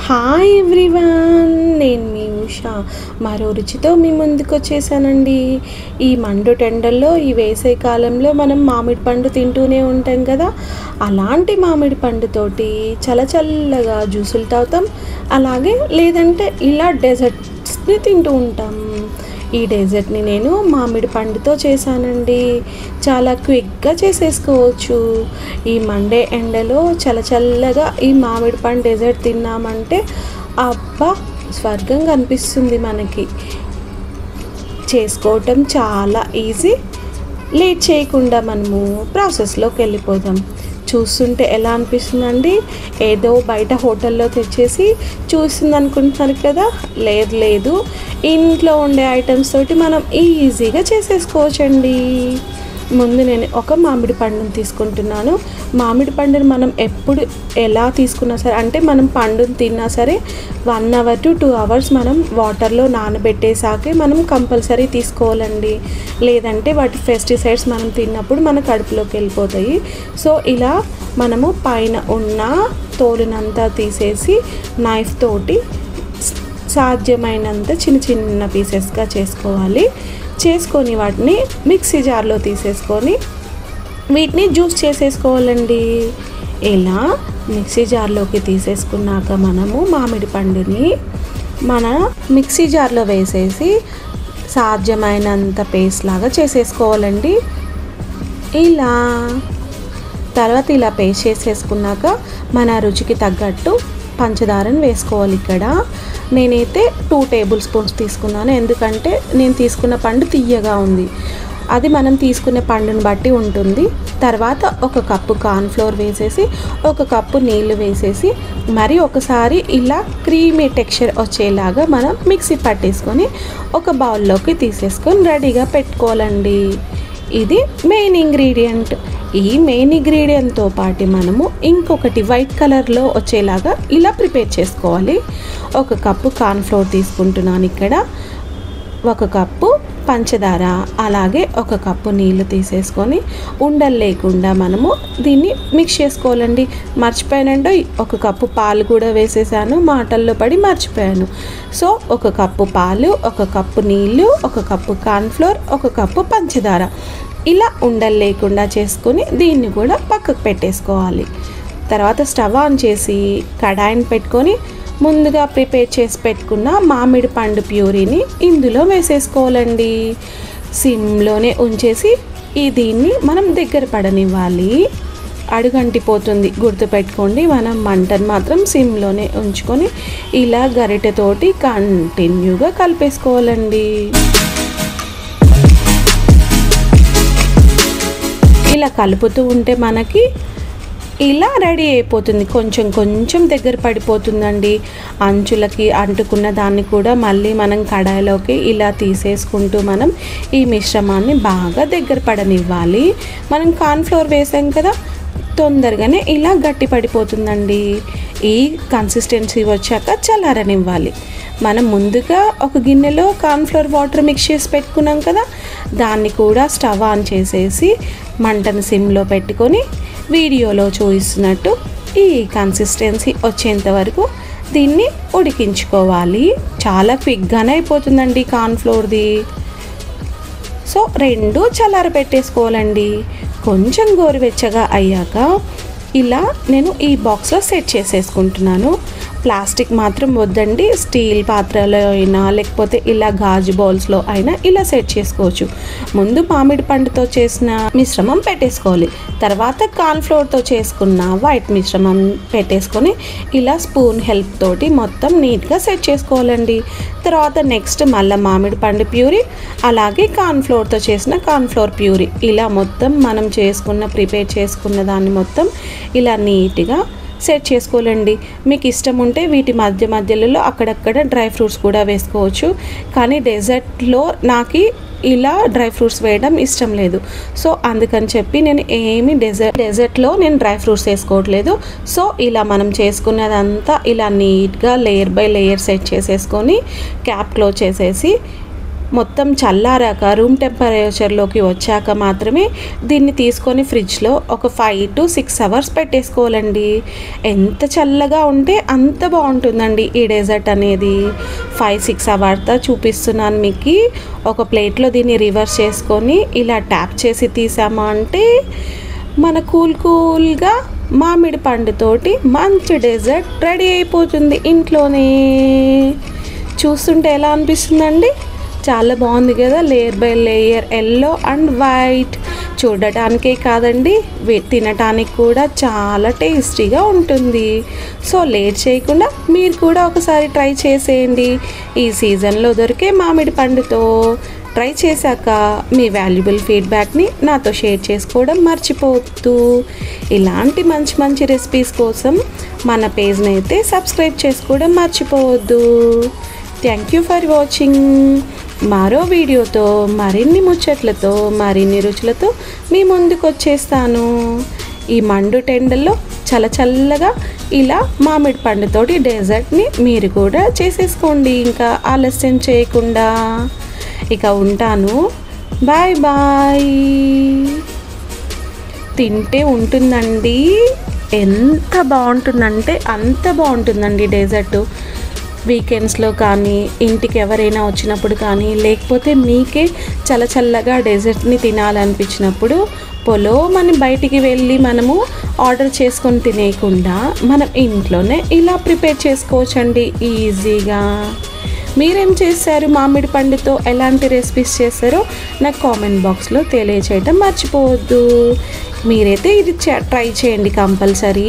Hi everyone, నేను మీ ఉషా మరో రుచితో మీ ముందుకు వచ్చేసానండి. ఈ మండు టెండల్లో ఈ వేసవి కాలంలో మనం మామిడి పండు తింటూనే ఉంటాం కదా. అలాంటి మామిడి పండుతోటి చల్లగా జ్యూసులు తాగుతాం, అలాగే లేదంటే ఇలా డెజర్ట్స్ని తింటూ ఉంటాం. ఈ డెజర్ట్ని నేను మామిడి పండుతో చేశానండి. చాలా క్విక్గా చేసేసుకోవచ్చు. ఈ మండే ఎండలో చల్లగా ఈ మామిడి పండు డెజర్ట్ తిన్నామంటే అబ్బా స్వర్గం కనిపిస్తుంది మనకి. చేసుకోవటం చాలా ఈజీ. లేట్ చేయకుండా మనము ప్రాసెస్లోకి వెళ్ళిపోదాం. చూస్తుంటే ఎలా అనిపిస్తుందండి, ఏదో బయట హోటల్లో తెచ్చేసి చూస్తుంది అనుకుంటున్నారు కదా. లేదు, ఇంట్లో ఉండే ఐటమ్స్ తోటి మనం ఈజీగా చేసేసుకోవచ్చండి. ముందు నేను ఒక మామిడి పండుని తీసుకుంటున్నాను. మామిడి పండుని మనం ఎప్పుడు ఎలా తీసుకున్నా సరే, అంటే మనం పండుని తిన్నా సరే 1 అవర్ to 2 అవర్స్ మనం వాటర్లో నానబెట్టేసాకే మనం కంపల్సరీ తీసుకోవాలండి. లేదంటే వాటి పెస్టిసైడ్స్ మనం తిన్నప్పుడు మన కడుపులోకి వెళ్ళిపోతాయి. సో ఇలా మనము పైన ఉన్న తోలునంతా తీసేసి నైఫ్ తోటి సాధ్యమైనంత చిన్న పీసెస్గా చేసుకొని వాటిని మిక్సీ జార్లో తీసేసుకొని వీటిని జ్యూస్ చేసేసుకోవాలండి. ఇలా మిక్సీ జార్లోకి తీసేసుకున్నాక మనము మామిడి పండుని మన మిక్సీ జార్లో వేసేసి సాధ్యమైనంత పేస్ట్ లాగా చేసేసుకోవాలండి. తర్వాత ఇలా పేస్ట్ చేసేసుకున్నాక మన రుచికి తగ్గట్టు పంచదారని వేసుకోవాలి. ఇక్కడ నేనైతే 2 టేబుల్ స్పూన్స్ తీసుకున్నాను, ఎందుకంటే నేను తీసుకున్న పండు తియ్యగా ఉంది. అది మనం తీసుకునే పండుని బట్టి ఉంటుంది. తర్వాత 1 కప్పు కార్న్ఫ్లోర్ వేసేసి 1 కప్పు నీళ్ళు వేసేసి మరి ఒకసారి ఇలా క్రీమీ టెక్స్చర్ వచ్చేలాగా మనం మిక్సీ పట్టేసుకొని ఒక బౌల్లోకి తీసేసుకొని రెడీగా పెట్టుకోవాలండి. ఇది మెయిన్ ఇంగ్రీడియంట్. ఈ మెయిన్ ఇంగ్రీడియంట్తో పాటు మనము ఇంకొకటి వైట్ కలర్లో వచ్చేలాగా ఇలా ప్రిపేర్ చేసుకోవాలి. 1 కప్పు కార్న్ఫ్లోర్ తీసుకుంటున్నాను ఇక్కడ, 1 కప్పు పంచదార, అలాగే 1 కప్పు నీళ్ళు తీసేసుకొని ఉండలు లేకుండా మనము దీన్ని మిక్స్ చేసుకోవాలండి. మర్చిపోయానంటే 1 కప్పు పాలు కూడా వేసేసాను, మాటల్లో పడి మర్చిపోయాను. సో 1 కప్పు పాలు, 1 కప్పు నీళ్ళు, 1 కప్పు కార్న్ఫ్లోర్, 1 కప్పు పంచదార, ఇలా ఉండలు లేకుండా చేసుకొని దీన్ని కూడా పక్కకు పెట్టేసుకోవాలి. తర్వాత స్టవ్ ఆన్ చేసి కడాయిని పెట్టుకొని ముందుగా ప్రిపేర్ చేసి పెట్టుకున్న మామిడి పండు ప్యూరీని ఇందులో వేసేసుకోవాలండి. సిమ్లోనే ఉంచేసి దీన్ని మనం దగ్గర పడనివ్వాలి. అడుగంటిపోతుంది, గుర్తుపెట్టుకోండి. మనం మంటను మాత్రం సిమ్లోనే ఉంచుకొని ఇలా గరిటెతోటి కంటిన్యూగా కలిపేసుకోవాలండి. ఇలా కలుపుతూ ఉంటే మనకి ఇలా రెడీ అయిపోతుంది. కొంచెం దగ్గర పడిపోతుందండి. అంచులకి అంటుకున్న దాన్ని కూడా మళ్ళీ మనం కడాయిలోకి ఇలా తీసేసుకుంటూ మనం ఈ మిశ్రమాన్ని బాగా దగ్గర పడనివ్వాలి. మనం కార్న్ఫ్లోర్ వేసాం కదా, తొందరగానే ఇలా గట్టి పడిపోతుందండి. ఈ కన్సిస్టెన్సీ వచ్చాక చల్లారనివ్వాలి. మనం ముందుగా ఒక గిన్నెలో కార్న్ఫ్లోర్ వాటర్ మిక్స్ చేసి పెట్టుకున్నాం కదా, దాన్ని కూడా స్టవ్ ఆన్ చేసేసి మంటను సిమ్లో పెట్టుకొని వీడియోలో చూపిస్తున్నట్టు ఈ కన్సిస్టెన్సీ వచ్చేంత వరకు దీన్ని ఉడికించుకోవాలి. చాలా క్విక్గానే అయిపోతుందండి కార్న్ఫ్లోర్ది. సో 2 చల్లార పెట్టేసుకోవాలండి. కొంచెం గోరువెచ్చగా అయ్యాక ఇలా నేను ఈ బాక్స్లో సెట్ చేసేసుకుంటున్నాను. ప్లాస్టిక్ మాత్రం వద్దండి, స్టీల్ పాత్రలో అయినా లేకపోతే ఇలా గాజు బౌల్స్లో అయినా ఇలా సెట్ చేసుకోవచ్చు. ముందు మామిడి పండుతో చేసిన మిశ్రమం పెట్టేసుకోవాలి. తర్వాత కార్న్ఫ్లోర్తో చేసుకున్న వైట్ మిశ్రమం పెట్టేసుకొని ఇలా స్పూన్ హెల్ప్ తోటి మొత్తం నీట్గా సెట్ చేసుకోవాలండి. తర్వాత నెక్స్ట్ మళ్ళీ మామిడి పండు ప్యూరీ, అలాగే కార్న్ఫ్లోర్తో చేసిన కార్న్ఫ్లోర్ ప్యూరీ, ఇలా మొత్తం మనం ప్రిపేర్ చేసుకున్న దాన్ని మొత్తం ఇలా నీట్గా సెట్ చేసుకోవాలండి. మీకు ఇష్టం ఉంటే వీటి మధ్యలో అక్కడక్కడ డ్రై ఫ్రూట్స్ కూడా వేసుకోవచ్చు. కానీ డెజర్ట్లో నాకు ఇలా డ్రై ఫ్రూట్స్ వేయడం ఇష్టం లేదు. సో అందుకని చెప్పి నేను డెజర్ట్లో నేను డ్రై ఫ్రూట్స్ వేసుకోవట్లేదు. సో ఇలా మనం చేసుకున్నదంతా ఇలా నీట్గా లేయర్ బై లేయర్ సెట్ చేసేసుకొని క్యాప్ క్లోజ్ చేసేసి మొత్తం చల్లారాక రూమ్ టెంపరేచర్లోకి వచ్చాక మాత్రమే దీన్ని తీసుకొని ఫ్రిడ్జ్లో ఒక 5 to 6 అవర్స్ పెట్టేసుకోవాలండి. ఎంత చల్లగా ఉంటే అంత బాగుంటుందండి ఈ డెజర్ట్ అనేది. 5-6 అవర్స్ చూపిస్తున్నాను మీకు. ఒక ప్లేట్లో దీన్ని రివర్స్ చేసుకొని ఇలా ట్యాప్ చేసి తీసామా అంటే మన కూల్గా మామిడి పండుతోటి మంచి డెజర్ట్ రెడీ అయిపోతుంది ఇంట్లోనే. చూస్తుంటే ఎలా అనిపిస్తుందండి? చాలా బాగుంది కదా, layer by layer yellow and white. చూడటానికే కాదండి, తినటానికి కూడా చాలా టేస్టీగా ఉంటుంది. సో లేట్ చేయకుండా మీరు కూడా ఒకసారి ట్రై చేసేయండి. ఈ సీజన్లో దొరికే మామిడి పండుతో ట్రై చేశాక మీ వాల్యుబుల్ ఫీడ్బ్యాక్ని నాతో షేర్ చేసుకోవడం మర్చిపోవద్దు. ఇలాంటి మంచి మంచి రెసిపీస్ కోసం మన పేజ్ని అయితే సబ్స్క్రైబ్ చేసుకోవడం మర్చిపోవద్దు. Thank you for watching. మరో వీడియోతో మరిన్ని ముచ్చట్లతో మరిన్ని రుచులతో మీ ముందుకు వచ్చేస్తాను. ఈ మండు టెండల్లో చల్లగా ఇలా మామిడి పండుతోటి డెజర్ట్ని మీరు కూడా చేసేసుకోండి ఇంకా ఆలస్యం చేయకుండా. ఇక ఉంటాను. Bye bye. తింటే ఉంటుందండి, ఎంత బాగుంటుందంటే అంత బాగుంటుందండి డెజర్టు. వీకెండ్స్లో కానీ ఇంటికి ఎవరైనా వచ్చినప్పుడు కానీ లేకపోతే మీకే చల్లగా డెజర్ట్ని తినాలనిపించినప్పుడు మనం బయటికి వెళ్ళి మనము ఆర్డర్ చేసుకొని తినేయకుండా మనం ఇంట్లోనే ఇలా ప్రిపేర్ చేసుకోవచ్చండి ఈజీగా. మీరేం చేశారు? మామిడి పండుతో ఎలాంటి రెసిపీస్ చేశారో నాకు కామెంట్ బాక్స్లో తెలియచేయటం మర్చిపోవద్దు. మీరైతే ఇది ట్రై చేయండి కంపల్సరీ.